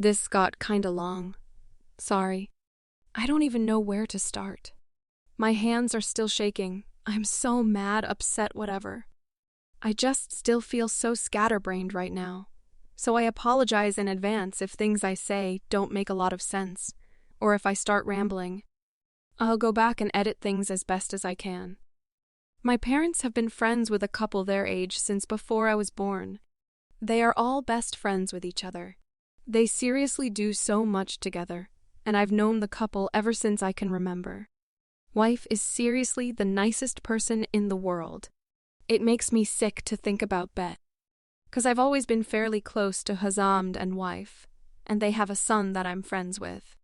This got kinda long. Sorry. I don't even know where to start. My hands are still shaking. I'm so mad, upset, whatever. I just still feel so scatterbrained right now. So I apologize in advance if things I say don't make a lot of sense, or if I start rambling. I'll go back and edit things as best as I can. My parents have been friends with a couple their age since before I was born. They are all best friends with each other. They seriously do so much together, and I've known the couple ever since I can remember. Wife is seriously the nicest person in the world. It makes me sick to think about Bet, 'cause I've always been fairly close to Hazamd and wife, and they have a son that I'm friends with.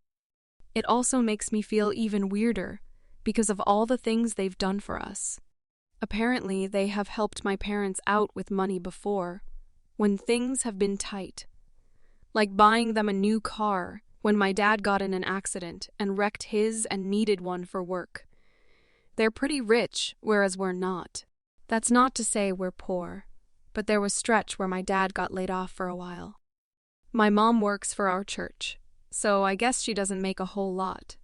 It also makes me feel even weirder because of all the things they've done for us. Apparently, they have helped my parents out with money before, when things have been tight. Like buying them a new car when my dad got in an accident and wrecked his and needed one for work. They're pretty rich, whereas we're not. That's not to say we're poor, but there was stretch where my dad got laid off for a while. My mom works for our church, so I guess she doesn't make a whole lot.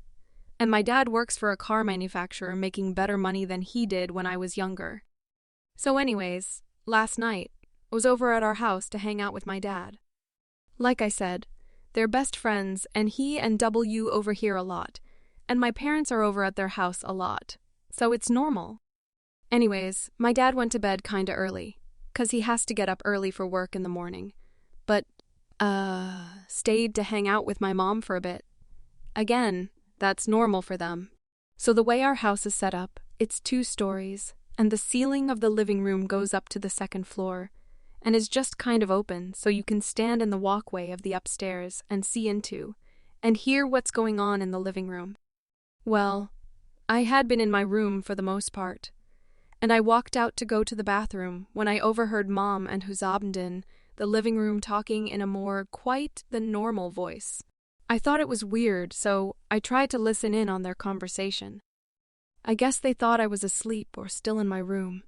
And my dad works for a car manufacturer making better money than he did when I was younger. So anyways, last night, I was over at our house to hang out with my dad. Like I said, they're best friends, and he and W over here a lot, and my parents are over at their house a lot, so it's normal. Anyways, my dad went to bed kinda early, 'cause he has to get up early for work in the morning, but, stayed to hang out with my mom for a bit. Again, that's normal for them. So the way our house is set up, it's 2 stories, and the ceiling of the living room goes up to the 2nd floor, and is just kind of open so you can stand in the walkway of the upstairs and see into, and hear what's going on in the living room. Well, I had been in my room for the most part, and I walked out to go to the bathroom when I overheard Mom and Huzabnd in the living room talking in a more quite than normal voice. I thought it was weird, so I tried to listen in on their conversation. I guess they thought I was asleep or still in my room.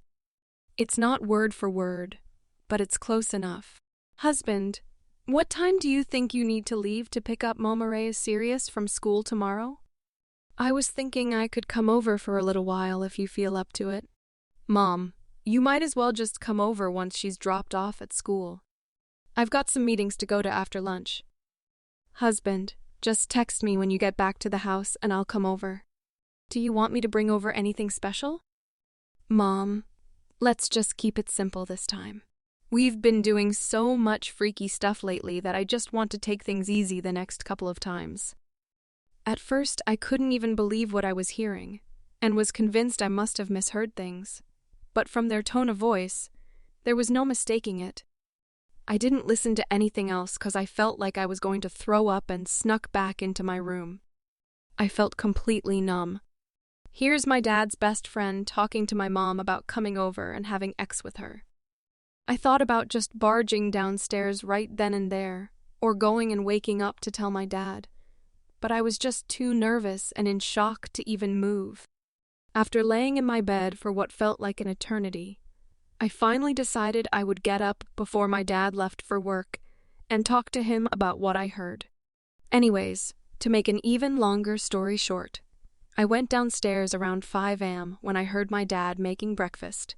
It's not word for word, but it's close enough. Husband, what time do you think you need to leave to pick up Momare Sirius from school tomorrow? I was thinking I could come over for a little while if you feel up to it. Mom, you might as well just come over once she's dropped off at school. I've got some meetings to go to after lunch. Husband, just text me when you get back to the house and I'll come over. Do you want me to bring over anything special? Mom, let's just keep it simple this time. We've been doing so much freaky stuff lately that I just want to take things easy the next couple of times. At first, I couldn't even believe what I was hearing, and was convinced I must have misheard things. But from their tone of voice, there was no mistaking it. I didn't listen to anything else because I felt like I was going to throw up and snuck back into my room. I felt completely numb. Here's my dad's best friend talking to my mom about coming over and having X with her. I thought about just barging downstairs right then and there, or going and waking up to tell my dad. But I was just too nervous and in shock to even move. After laying in my bed for what felt like an eternity, I finally decided I would get up before my dad left for work and talk to him about what I heard. Anyways, to make an even longer story short, I went downstairs around 5 a.m. when I heard my dad making breakfast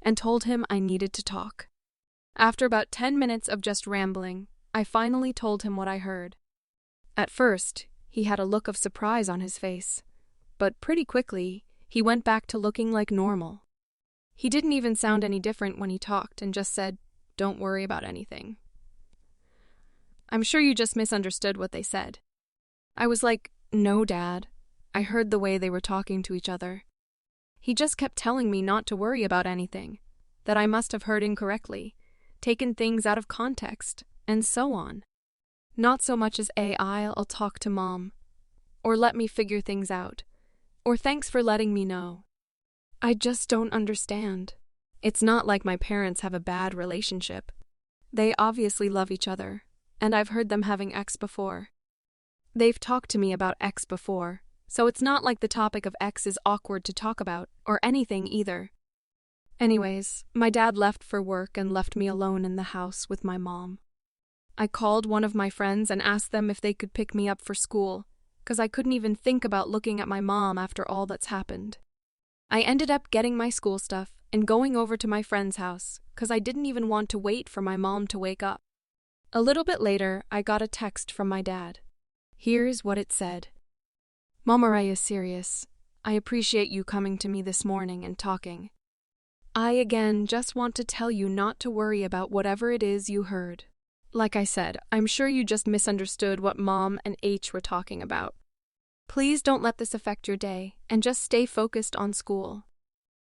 and told him I needed to talk. After about 10 minutes of just rambling, I finally told him what I heard. At first, he had a look of surprise on his face, but pretty quickly, he went back to looking like normal. He didn't even sound any different when he talked and just said, "Don't worry about anything." I'm sure you just misunderstood what they said. I was like, "No, Dad. I heard the way they were talking to each other." He just kept telling me not to worry about anything, that I must have heard incorrectly, taken things out of context, and so on. Not so much as I'll talk to Mom, or let me figure things out, or thanks for letting me know. I just don't understand. It's not like my parents have a bad relationship. They obviously love each other, and I've heard them having X before. They've talked to me about X before, so it's not like the topic of X is awkward to talk about, or anything either. Anyways, my dad left for work and left me alone in the house with my mom. I called one of my friends and asked them if they could pick me up for school, because I couldn't even think about looking at my mom after all that's happened. I ended up getting my school stuff and going over to my friend's house, because I didn't even want to wait for my mom to wake up. A little bit later, I got a text from my dad. Here's what it said. Mama Ray is serious. I appreciate you coming to me this morning and talking. I again just want to tell you not to worry about whatever it is you heard. Like I said, I'm sure you just misunderstood what Mom and H were talking about. Please don't let this affect your day and just stay focused on school.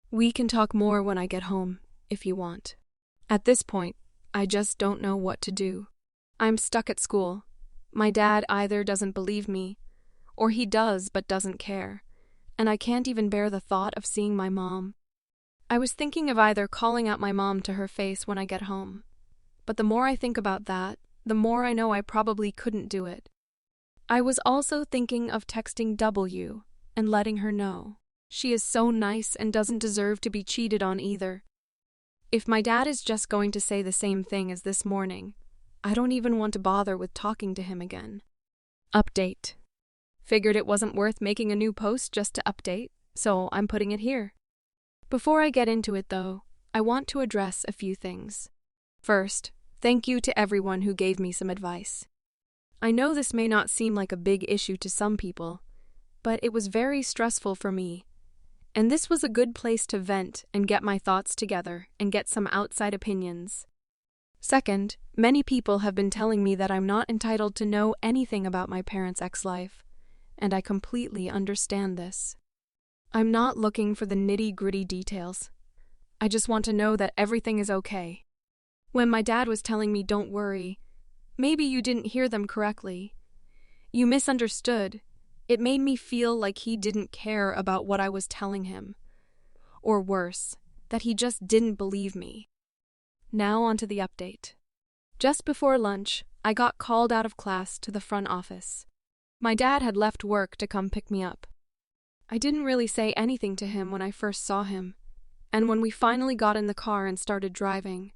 We can talk more when I get home, if you want. At this point, I just don't know what to do. I'm stuck at school. My dad either doesn't believe me, or he does but doesn't care, and I can't even bear the thought of seeing my mom. I was thinking of either calling out my mom to her face when I get home, but the more I think about that, the more I know I probably couldn't do it. I was also thinking of texting W and letting her know. She is so nice and doesn't deserve to be cheated on either. If my dad is just going to say the same thing as this morning, I don't even want to bother with talking to him again. Update. Figured it wasn't worth making a new post just to update, so I'm putting it here. Before I get into it though, I want to address a few things. First, thank you to everyone who gave me some advice. I know this may not seem like a big issue to some people, but it was very stressful for me, and this was a good place to vent and get my thoughts together and get some outside opinions. Second, many people have been telling me that I'm not entitled to know anything about my parents' ex-life, and I completely understand this. I'm not looking for the nitty-gritty details. I just want to know that everything is okay. When my dad was telling me don't worry, maybe you didn't hear them correctly. You misunderstood. It made me feel like he didn't care about what I was telling him. Or worse, that he just didn't believe me. Now onto the update. Just before lunch, I got called out of class to the front office. My dad had left work to come pick me up. I didn't really say anything to him when I first saw him, and when we finally got in the car and started driving,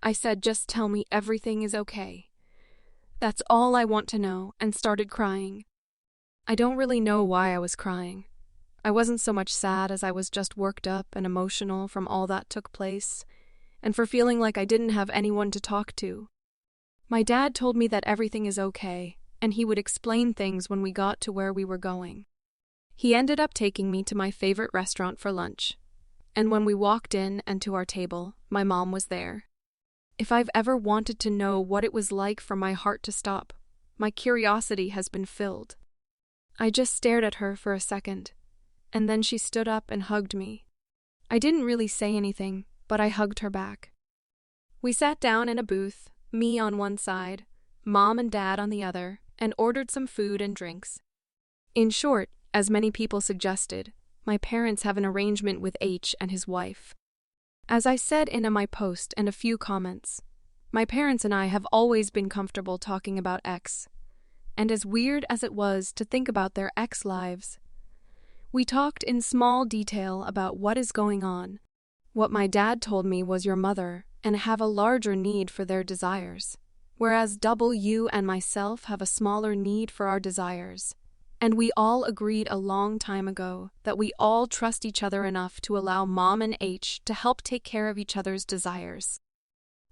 I said, just tell me everything is okay. That's all I want to know, and started crying. I don't really know why I was crying. I wasn't so much sad as I was just worked up and emotional from all that took place, and for feeling like I didn't have anyone to talk to. My dad told me that everything is okay, and he would explain things when we got to where we were going. He ended up taking me to my favorite restaurant for lunch, and when we walked in and to our table, my mom was there. If I've ever wanted to know what it was like for my heart to stop, my curiosity has been filled. I just stared at her for a second, and then she stood up and hugged me. I didn't really say anything, but I hugged her back. We sat down in a booth, me on one side, Mom and Dad on the other, and ordered some food and drinks. In short, as many people suggested, my parents have an arrangement with H and his wife. As I said in my post and a few comments, my parents and I have always been comfortable talking about X, and as weird as it was to think about their X lives, we talked in small detail about what is going on. What my dad told me was your mother and have a larger need for their desires, whereas W and myself have a smaller need for our desires. And we all agreed a long time ago that we all trust each other enough to allow Mom and H to help take care of each other's desires.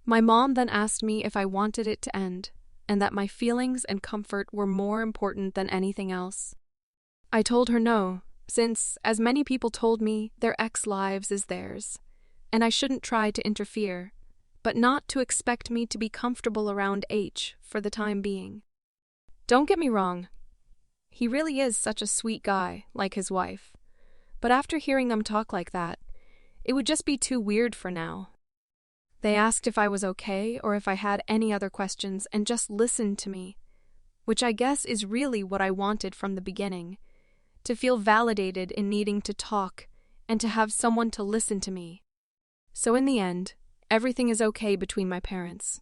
My mom then asked me if I wanted it to end, and that my feelings and comfort were more important than anything else. I told her no, since, as many people told me, their ex-lives is theirs, and I shouldn't try to interfere, but not to expect me to be comfortable around H for the time being. Don't get me wrong. He really is such a sweet guy, like his wife. But after hearing them talk like that, it would just be too weird for now. They asked if I was okay or if I had any other questions and just listened to me, which I guess is really what I wanted from the beginning, to feel validated in needing to talk and to have someone to listen to me. So in the end, everything is okay between my parents.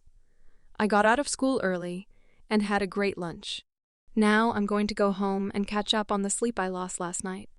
I got out of school early and had a great lunch. Now I'm going to go home and catch up on the sleep I lost last night.